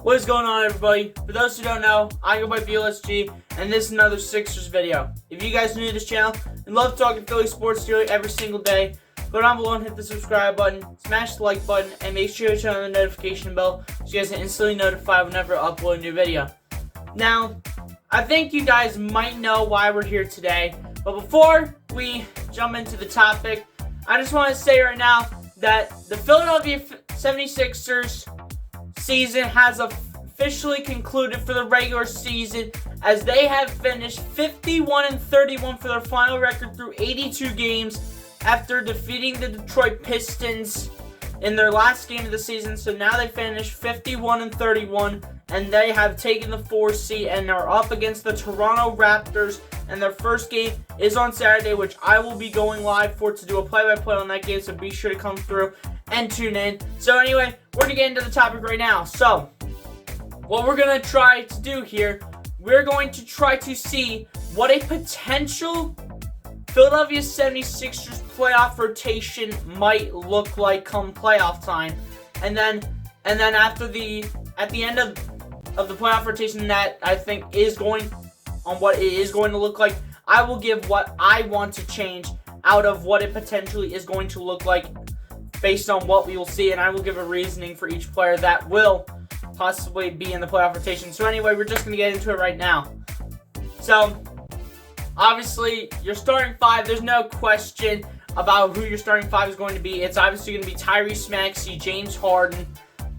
What is going on, everybody? For those who don't know, I go by BLSG, and this is another Sixers video. If you guys are new to this channel and love talking Philly sports to you every single day, go down below and hit the subscribe button, smash the like button, and make sure to turn on the notification bell so you guys can instantly notify whenever I upload a new video. Now, I think you guys might know why we're here today, but before we jump into the topic, I just want to say right now that the Philadelphia 76ers season has officially concluded for the regular season, as they have finished 51-31 for their final record through 82 games after defeating the Detroit Pistons in their last game of the season. So now they finished 51-31, and they have taken the 4th seed and are up against the Toronto Raptors, and their first game is on Saturday, which I will be going live for to do a play-by-play on that game, so be sure to come through and tune in. So anyway, we're going to get into the topic right now. So, what we're going to try to do here, we're going to try to see what a potential Philadelphia 76ers playoff rotation might look like come playoff time. And then at the end of the playoff rotation that I think is going on what it is going to look like, I will give what I want to change out of what it potentially is going to look like based on what we will see, and I will give a reasoning for each player that will possibly be in the playoff rotation. So anyway, we're just going to get into it right now. So, obviously, your starting five, there's no question about who your starting five is going to be. It's obviously going to be Tyrese Maxey, James Harden,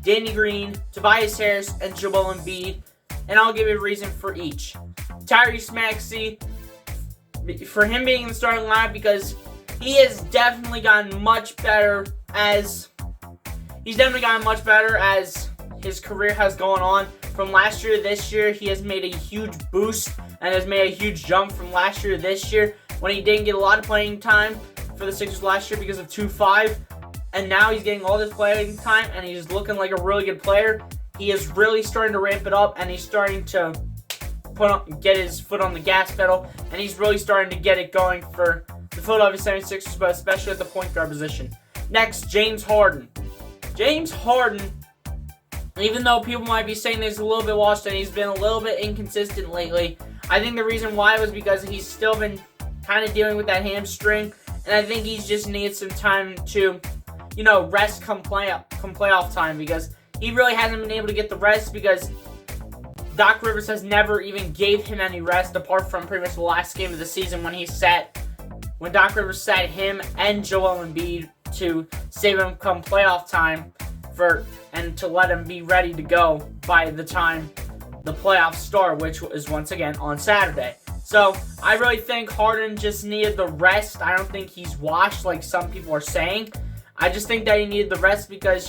Danny Green, Tobias Harris, and Joel Embiid, and I'll give you a reason for each. Tyrese Maxey, for him being in the starting lineup, because he has definitely gotten much better as his career has gone on. From last year to this year, he has made a huge boost and has made a huge jump from last year to this year, when he didn't get a lot of playing time for the Sixers last year because of 2-5, and now he's getting all this playing time and he's looking like a really good player. He is really starting to ramp it up, and he's starting to get his foot on the gas pedal, and he's really starting to get it going for the Philadelphia 76ers, but especially at the point guard position. Next, James Harden. James Harden, even though people might be saying he's a little bit washed and he's been a little bit inconsistent lately, I think the reason why was because he's still been kind of dealing with that hamstring, and I think he's just needed some time to, rest come playoff time, because he really hasn't been able to get the rest, because Doc Rivers has never even gave him any rest apart from pretty much the last game of the season when Doc Rivers sat him and Joel Embiid to save him come playoff time and to let him be ready to go by the time the playoffs start, which is once again on Saturday. So I really think Harden just needed the rest. I don't think he's washed like some people are saying. I just think that he needed the rest because,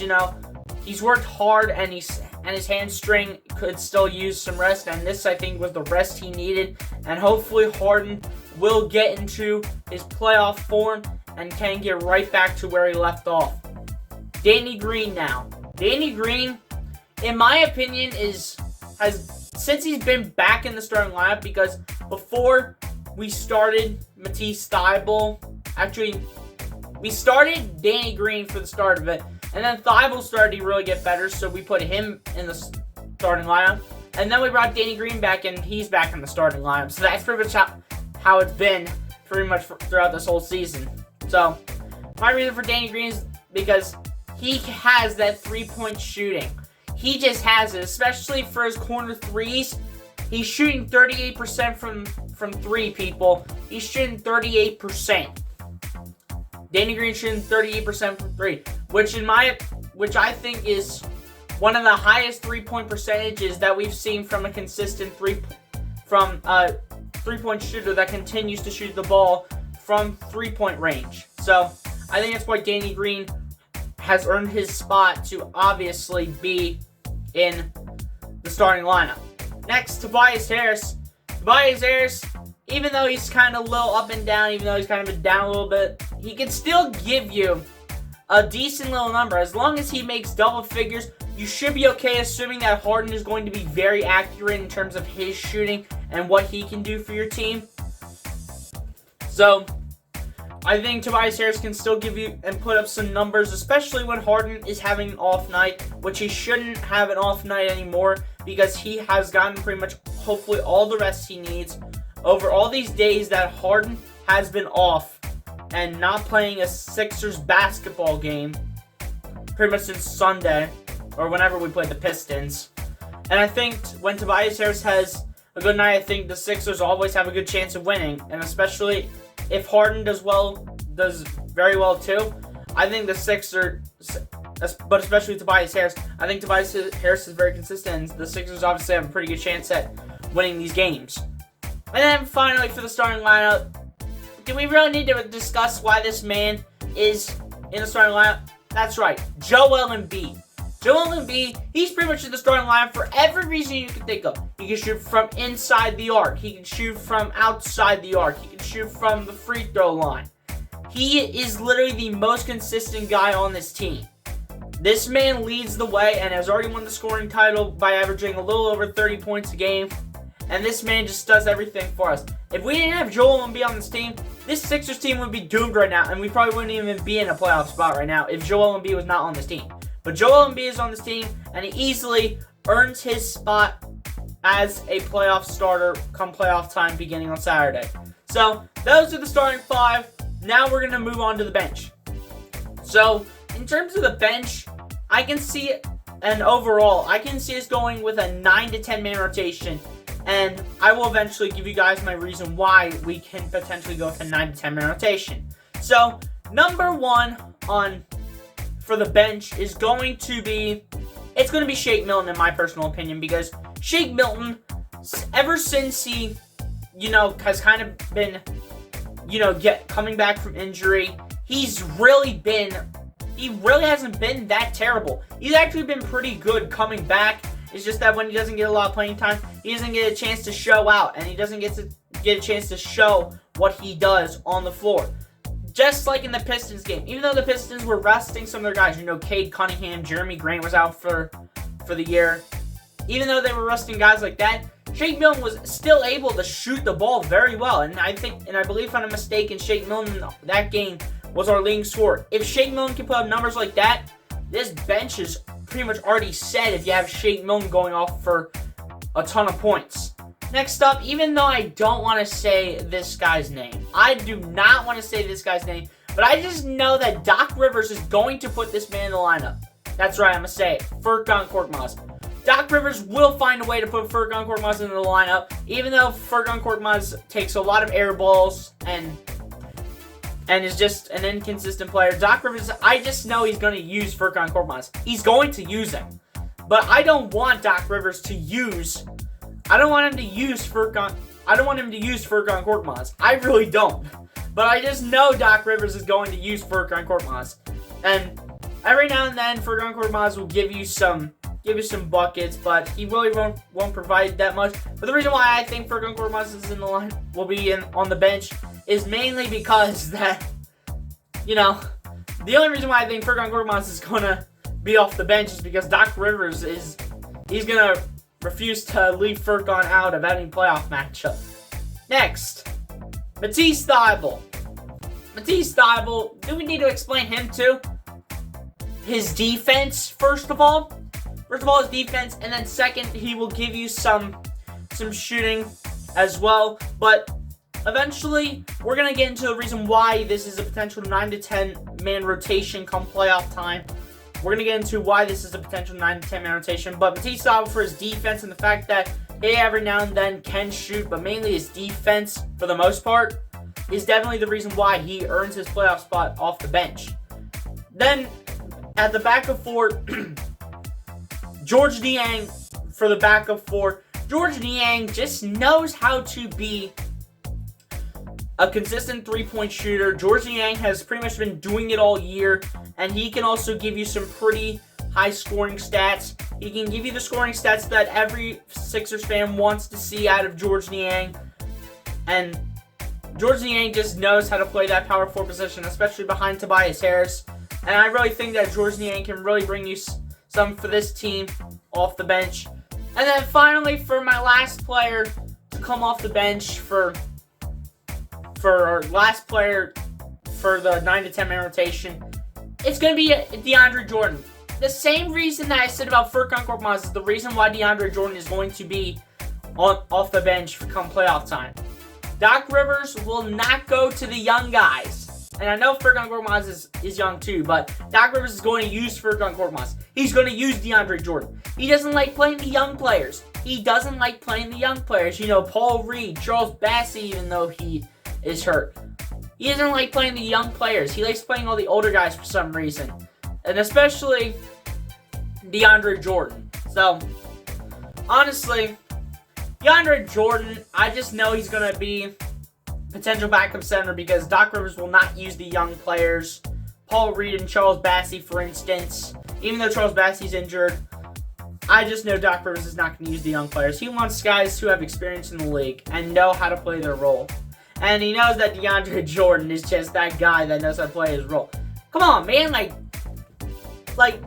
he's worked hard and his hamstring could still use some rest, and this I think was the rest he needed, and hopefully Harden will get into his playoff form and can get right back to where he left off. Danny Green now. Danny Green, in my opinion, since he's been back in the starting lineup, because before we started Matisse Thybulle, actually, we started Danny Green for the start of it, and then Thybulle started to really get better, so we put him in the starting lineup, and then we brought Danny Green back, and he's back in the starting lineup. So that's pretty much how it's been pretty much throughout this whole season. So my reason for Danny Green is because he has that three-point shooting. He just has it, especially for his corner threes. He's shooting 38% from three, people. He's shooting 38%. Danny Green shooting 38% from three, which I think is one of the highest three-point percentages that we've seen from a consistent three-point shooter that continues to shoot the ball from three-point range. So I think that's why Danny Green has earned his spot to obviously be in the starting lineup. Next, Tobias Harris. Tobias Harris, even though he's kind of a little up and down, even though he's kind of been down a little bit, he can still give you a decent little number. As long as he makes double figures, you should be okay, assuming that Harden is going to be very accurate in terms of his shooting and what he can do for your team. So, I think Tobias Harris can still give you and put up some numbers, especially when Harden is having an off night, which he shouldn't have an off night anymore because he has gotten pretty much, hopefully, all the rest he needs over all these days that Harden has been off and not playing a Sixers basketball game pretty much since Sunday or whenever we played the Pistons. And I think when Tobias Harris has a good night, I think the Sixers always have a good chance of winning, and especially if Harden does very well too, I think the Sixers, but especially Tobias Harris, I think Tobias Harris is very consistent, and the Sixers obviously have a pretty good chance at winning these games. And then finally for the starting lineup, do we really need to discuss why this man is in the starting lineup? That's right, Joel Embiid. Joel Embiid, he's pretty much in the starting lineup for every reason you can think of. He can shoot from inside the arc. He can shoot from outside the arc. He can shoot from the free throw line. He is literally the most consistent guy on this team. This man leads the way and has already won the scoring title by averaging a little over 30 points a game. And this man just does everything for us. If we didn't have Joel Embiid on this team, this Sixers team would be doomed right now, and we probably wouldn't even be in a playoff spot right now if Joel Embiid was not on this team. But Joel Embiid is on this team, and he easily earns his spot as a playoff starter come playoff time beginning on Saturday. So, those are the starting five. Now we're going to move on to the bench. So, in terms of the bench, I can see it, and overall, I can see us going with a 9 to 10 man rotation. And I will eventually give you guys my reason why we can potentially go with a 9 to 10 man rotation. So, number one for the bench is going to be, it's going to be Shake Milton in my personal opinion, because Shake Milton, ever since he, has kind of been, coming back from injury, he really hasn't been that terrible. He's actually been pretty good coming back. It's just that when he doesn't get a lot of playing time, he doesn't get a chance to show out, and he doesn't get a chance to show what he does on the floor. Just like in the Pistons game, even though the Pistons were resting some of their guys, Cade Cunningham, Jeremy Grant was out for the year. Even though they were resting guys like that, Shake Milton was still able to shoot the ball very well. And I believe if I'm not mistaken, Shake Milton that game was our leading scorer. If Shake Milton can put up numbers like that, this bench is pretty much already set if you have Shake Milton going off for a ton of points. Next up, even though I don't want to say this guy's name, I do not want to say this guy's name, but I just know that Doc Rivers is going to put this man in the lineup. That's right, I'm going to say it. Furkan Korkmaz. Doc Rivers will find a way to put Furkan Korkmaz into the lineup, even though Furkan Korkmaz takes a lot of air balls and is just an inconsistent player. Doc Rivers, I just know he's going to use Furkan Korkmaz. He's going to use him. But I don't want Doc Rivers to use... I don't want him to use Furkan Korkmaz. I really don't. But I just know Doc Rivers is going to use Furkan Korkmaz. And every now and then, Furkan Korkmaz will give you some buckets, but he really won't provide that much. But the reason why I think Furkan Korkmaz is in the line, will be on the bench, is mainly because that, the only reason why I think Furkan Korkmaz is going to be off the bench is because Doc Rivers he's going to refuse to leave Furkan out of any playoff matchup. Next, Matisse Thybulle. Matisse Thybulle, do we need to explain him too? His defense, first of all his defense, and then second, he will give you some shooting as well. But eventually, we're going to get into the reason why this is a potential 9 to 10 man rotation come playoff time. We're going to get into why this is a potential 9 to 10 man rotation. But Matisse Thybulle, for his defense and the fact that he every now and then can shoot, but mainly his defense for the most part, is definitely the reason why he earns his playoff spot off the bench. Then, at the backup four, Georges Niang for the backup four. Georges Niang just knows how to be a consistent three-point shooter. Georges Niang has pretty much been doing it all year, and he can also give you some pretty high scoring stats. He can give you the scoring stats that every Sixers fan wants to see out of Georges Niang. And Georges Niang just knows how to play that power forward position, especially behind Tobias Harris. And I really think that Georges Niang can really bring you some for this team off the bench. And then finally, for my last player to come off the bench for our last player for the 9 to 10 man rotation, it's going to be DeAndre Jordan. The same reason that I said about Furkan Korkmaz is the reason why DeAndre Jordan is going to be off the bench come playoff time. Doc Rivers will not go to the young guys. And I know Furkan Korkmaz is young too, but Doc Rivers is going to use Furkan Korkmaz. He's going to use DeAndre Jordan. He doesn't like playing the young players. He doesn't like playing the young players. You know, Paul Reed, Charles Bassey, even though he is hurt. He doesn't like playing the young players. He likes playing all the older guys for some reason. And especially DeAndre Jordan. So, honestly, DeAndre Jordan, I just know he's going to be potential backup center because Doc Rivers will not use the young players. Paul Reed and Charles Bassey, for instance. Even though Charles Bassey's injured, I just know Doc Rivers is not going to use the young players. He wants guys who have experience in the league and know how to play their role. And he knows that DeAndre Jordan is just that guy that knows how to play his role. Come on, man. Like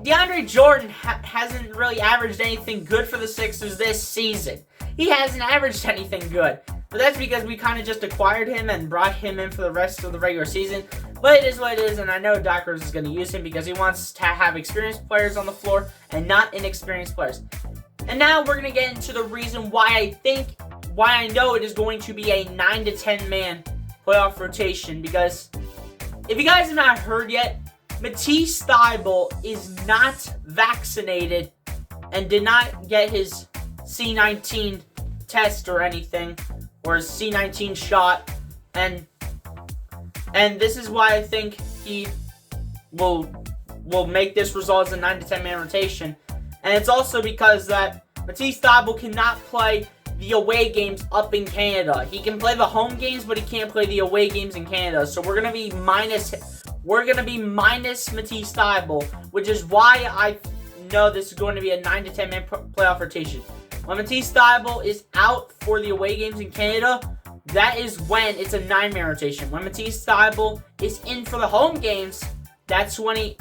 DeAndre Jordan hasn't really averaged anything good for the Sixers this season. He hasn't averaged anything good. But that's because we kind of just acquired him and brought him in for the rest of the regular season. But it is what it is, and I know Doc Rivers is going to use him because he wants to have experienced players on the floor and not inexperienced players. And now we're going to get into the reason why I know it is going to be a 9 to 10 man playoff rotation. Because if you guys have not heard yet, Matisse Thybulle is not vaccinated and did not get his C19 test or anything, or his C19 shot, and this is why I think he will make this result as a 9 to 10 man rotation. And it's also because that Matisse Thybulle cannot play the away games up in Canada. He can play the home games, but he can't play the away games in Canada. So we're gonna be minus Matisse Thybulle, which is why I know this is going to be a 9 to 10 man playoff rotation. When Matisse Thybulle is out for the away games in Canada, that is when it's a 9-man rotation. When Matisse Thybulle is in for the home games, that's when he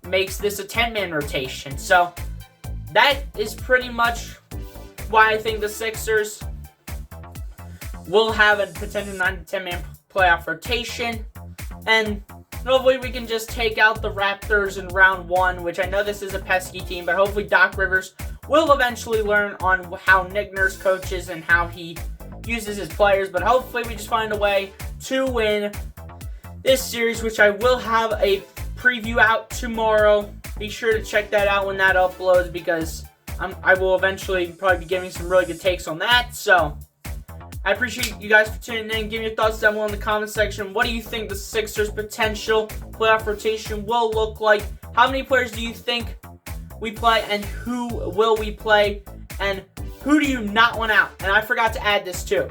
makes this a 10-man rotation. So that is pretty much why I think the Sixers will have a potential 9 to 10-man playoff rotation. And hopefully we can just take out the Raptors in round 1, which I know this is a pesky team, but hopefully Doc Rivers will eventually learn on how Nick Nurse coaches and how he uses his players. But hopefully we just find a way to win this series, which I will have a preview out tomorrow. Be sure to check that out when that uploads, because I will eventually probably be giving some really good takes on that. So I appreciate you guys for tuning in. Give me your thoughts down below in the comment section. What do you think the Sixers' potential playoff rotation will look like? How many players do you think we play, and who will we play, and who do you not want out? And I forgot to add this too.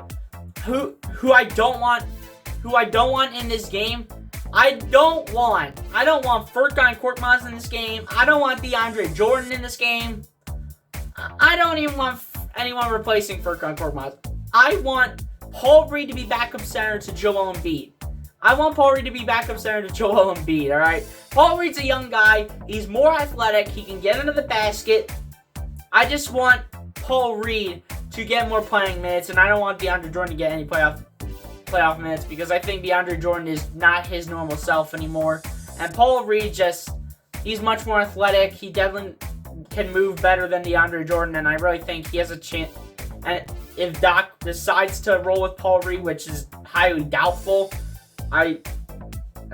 Who I don't want in this game. I don't want Furkan Korkmaz in this game. I don't want DeAndre Jordan in this game. I don't even want anyone replacing Furkan Korkmaz. I want Paul Reed to be backup center to Joel Embiid. Alright? Paul Reed's a young guy. He's more athletic. He can get under the basket. I just want Paul Reed to get more playing minutes, and I don't want DeAndre Jordan to get any playoff minutes, because I think DeAndre Jordan is not his normal self anymore. And Paul Reed he's much more athletic. He definitely can move better than DeAndre Jordan, and I really think he has a chance. And if Doc decides to roll with Paul Reed, which is highly doubtful, I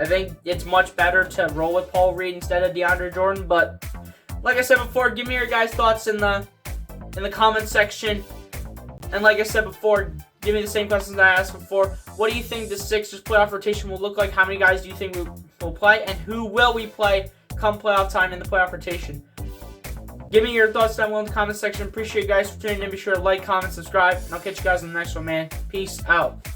think it's much better to roll with Paul Reed instead of DeAndre Jordan. But like I said before, give me your guys' thoughts in the comment section. And like I said before, give me the same questions that I asked before. What do you think the Sixers playoff rotation will look like? How many guys do you think we will play? And who will we play come playoff time in the playoff rotation? Give me your thoughts down below in the comment section. Appreciate you guys for tuning in. Be sure to like, comment, subscribe, and I'll catch you guys in the next one, man. Peace out.